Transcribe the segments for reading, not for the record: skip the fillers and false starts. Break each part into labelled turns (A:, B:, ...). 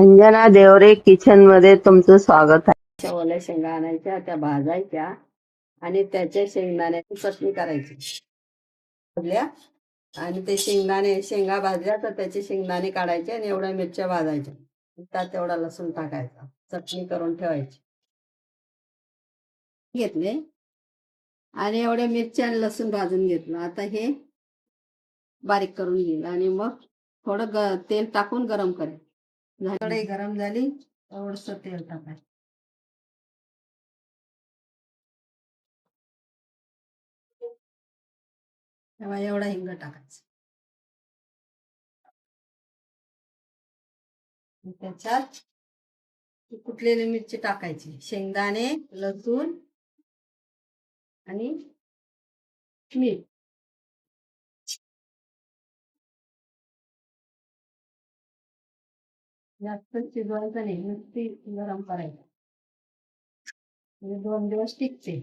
A: Anjana Deore kitchen मध्ये तुमचं स्वागत आहे. ओल्या शेंगा आणायच्या, त्या भाजायच्या आणि त्याच्या शेंगदाण्याची चटणी करायची. भाजल्या आणि ते शेंगा भाजल्या तर त्याचे शेंगदाणे काढायचे आणि एवढ्या मिरच्या भाजायच्या, त्यात एवढा लसूण टाकायचा, चटणी करून ठेवायची. घेतले आणि एवढ्या मिरच्या आणि लसूण भाजून घेतलं. आता हे बारीक करून घेईल आणि मग थोडं तेल टाकून गरम करेल. कढई गरम झाली, थोडंसं तेल टाकायचं. तेव्हा एवढा हिंग टाकायचा. त्याच्यात कुटलेली मिरची टाकायची, शेंगदाणे, लसूण आणि मीठ. जास्त शिजवायचं नाही, नुसती गरम करायचं, म्हणजे 2 दिवस टिकते.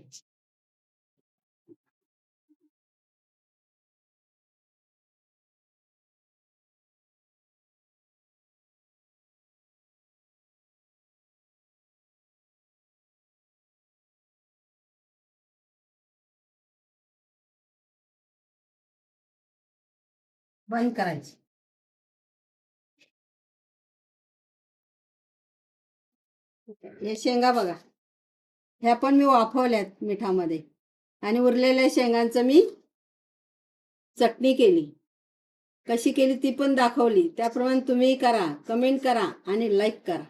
A: बंद करायची. हे शेंगा बघा, ह्या पण मी वाफवल्यात मिठामध्ये आणि उरलेल्या शेंगांचं मी चटणी केली. कशी केली ती पण दाखवली. त्याप्रमाणे तुम्ही करा, कमेंट करा आणि लाईक करा.